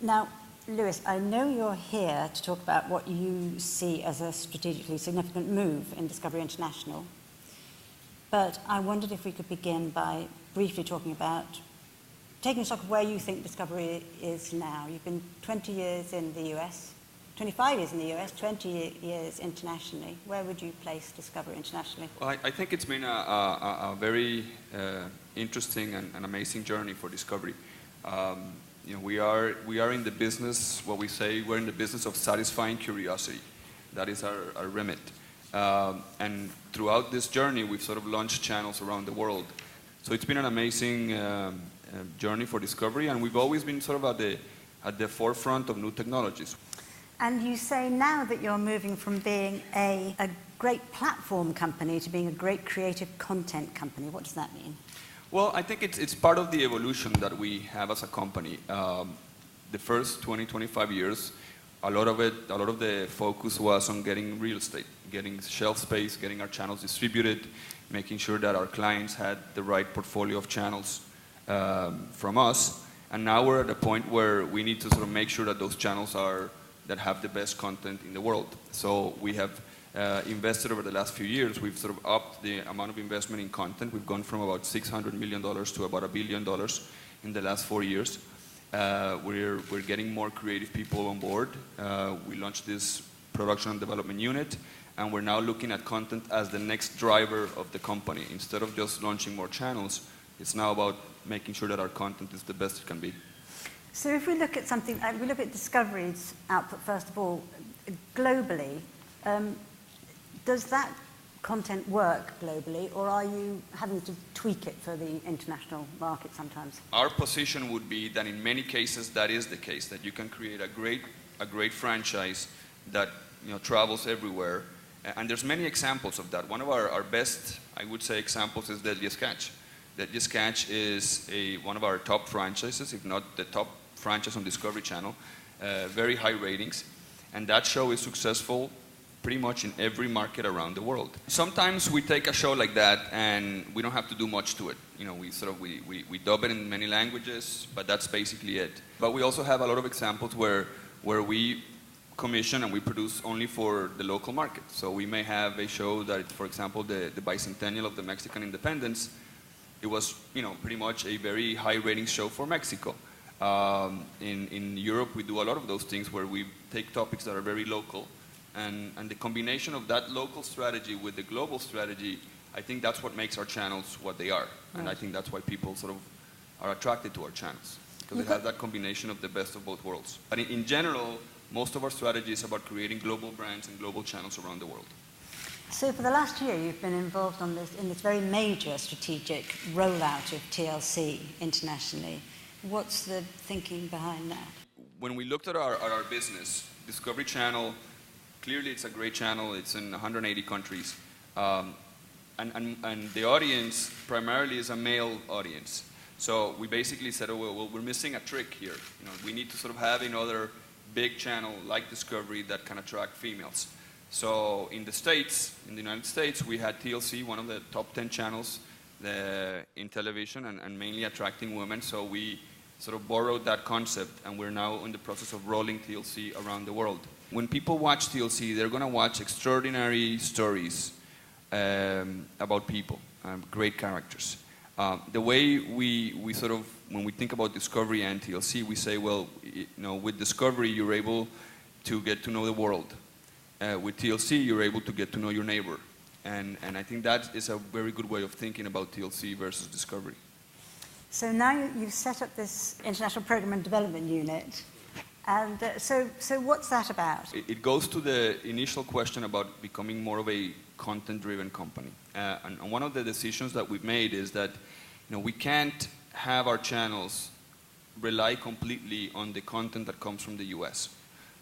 Now, Lewis, I know you're here to talk about what you see as a strategically significant move in Discovery International, but I wondered if we could begin by briefly talking about taking stock of where you think Discovery is now. You've been 20 years in the US, 25 years in the US, 20 years internationally. Where would you place Discovery internationally? Well, I think it's been a very interesting and amazing journey for Discovery. You know, we are in the business, what we say, we're in the business of satisfying curiosity. That is our remit. And throughout this journey, we've sort of launched channels around the world. So it's been an amazing journey for Discovery, and we've always been sort of at the forefront of new technologies. And you say now that you're moving from being a great platform company to being a great creative content company. What does that mean? Well, I think it's part of the evolution that we have as a company. The first 20, 25 years, a lot of the focus was on getting real estate, getting shelf space, getting our channels distributed, making sure that our clients had the right portfolio of channels from us. And now we're at a point where we need to sort of make sure that those channels that have the best content in the world. So we have invested over the last few years. We've sort of upped the amount of investment in content. We've gone from about $600 million to about $1 billion in the last 4 years. We're getting more creative people on board. We launched this production and development unit, and we're now looking at content as the next driver of the company. Instead of just launching more channels, it's now about making sure that our content is the best it can be. So if we look at something, we look at Discovery's output first of all, globally, does that content work globally, or are you having to tweak it for the international market sometimes? Our position would be that in many cases that is the case, that you can create a great franchise that, you know, travels everywhere. And there's many examples of that. One of our best, I would say, examples is Deadliest Catch. Deadliest Catch is one of our top franchises, if not the top franchise on Discovery Channel. Very high ratings. And that show is successful pretty much in every market around the world. Sometimes we take a show like that and we don't have to do much to it. You know, we dub it in many languages, but that's basically it. But we also have a lot of examples where we commission and we produce only for the local market. So we may have a show that, for example, the bicentennial of the Mexican independence. It was, you know, pretty much a very high rating show for Mexico. In Europe, we do a lot of those things where we take topics that are very local, and the combination of that local strategy with the global strategy, I think that's what makes our channels what they are. Right. And I think that's why people sort of are attracted to our channels, because it has that combination of the best of both worlds. But in general, most of our strategy is about creating global brands and global channels around the world. So for the last year, you've been involved in this very major strategic rollout of TLC internationally. What's the thinking behind that? When we looked at our business, Discovery Channel, clearly it's a great channel. It's in 180 countries. And the audience primarily is a male audience. So we basically said, oh, well, we're missing a trick here. You know, we need to sort of have another big channel like Discovery that can attract females. So in the United States, we had TLC, one of the top 10 channels in television, and mainly attracting women. So we sort of borrowed that concept, and we're now in the process of rolling TLC around the world. When people watch TLC, they're going to watch extraordinary stories about people, great characters. The way we sort of, when we think about Discovery and TLC, we say, well, you know, with Discovery, you're able to get to know the world. With TLC, you're able to get to know your neighbor. And I think that is a very good way of thinking about TLC versus Discovery. So now you've set up this International Program and Development Unit. And so what's that about? It goes to the initial question about becoming more of a content-driven company. And one of the decisions that we've made is that, you know, we can't have our channels rely completely on the content that comes from the US.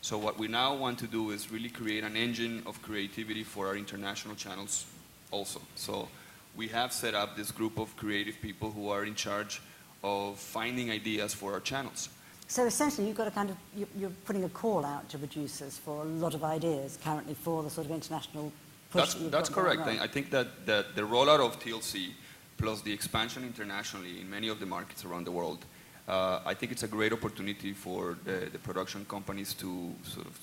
So what we now want to do is really create an engine of creativity for our international channels also. So we have set up this group of creative people who are in charge of finding ideas for our channels. So essentially you've got a kind of, you're putting a call out to producers for a lot of ideas currently for the sort of international push. That's correct. I think that the rollout of TLC plus the expansion internationally in many of the markets around the world I think it's a great opportunity for the production companies to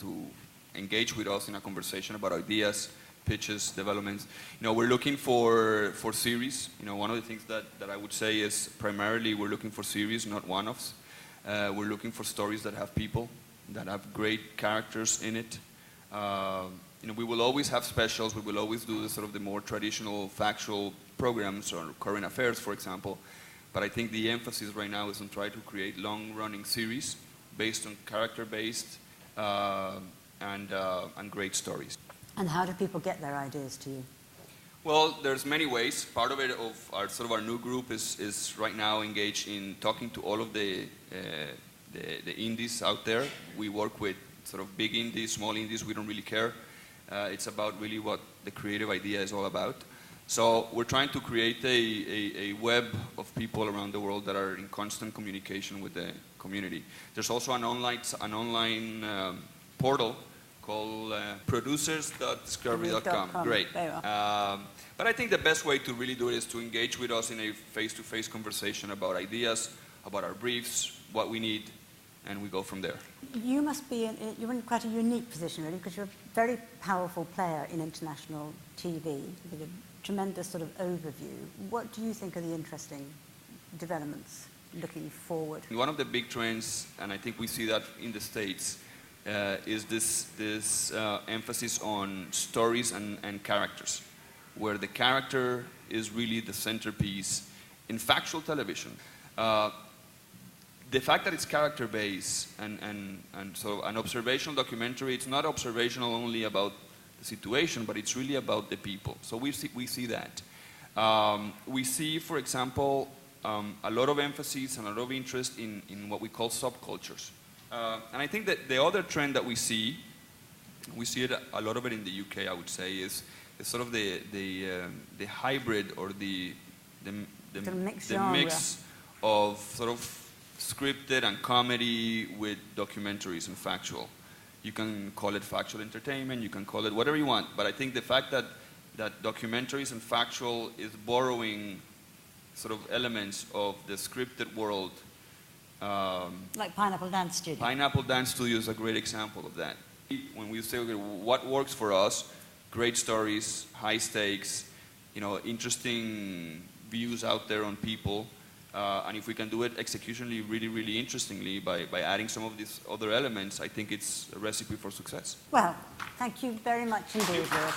to engage with us in a conversation about ideas, pitches, developments. We're looking for series. One of the things that I would say is primarily we're looking for series, not one-offs. We're looking for stories that have people, that have great characters in it. We will always have specials. We will always do the more traditional factual programs or current affairs, for example. But I think the emphasis right now is on trying to create long-running series based on character-based and great stories. And how do people get their ideas to you? Well, there's many ways. Part of it, of our new group, is right now engaged in talking to all of the indies out there. We work with big indies, small indies. We don't really care. It's about really what the creative idea is all about. So we're trying to create a web of people around the world that are in constant communication with the community. There's also an online portal called producers.discovery.com. Great. But I think the best way to really do it is to engage with us in a face-to-face conversation about ideas, about our briefs, what we need, and we go from there. You must be you're in quite a unique position, really, because you're a very powerful player in international TV with a tremendous overview. What do you think are the interesting developments looking forward? One of the big trends, and I think we see that in the States, is this emphasis on stories and characters, where the character is really the centerpiece in factual television. The fact that it's character-based and so an observational documentary, it's not observational only about the situation, but it's really about the people. So we see that. We see, for example, a lot of emphasis and a lot of interest in what we call subcultures. And I think that the other trend that we see it a lot of it in the UK, I would say, is the hybrid or the mix of scripted and comedy with documentaries and factual. You can call it factual entertainment, you can call it whatever you want, but I think the fact that documentaries and factual is borrowing elements of the scripted world. Like Pineapple Dance Studio. Pineapple Dance Studio is a great example of that. When we say, okay, what works for us, great stories, high stakes, interesting views out there on people, and if we can do it executionally really, really interestingly by adding some of these other elements, I think it's a recipe for success. Well, thank you very much indeed, Lewis.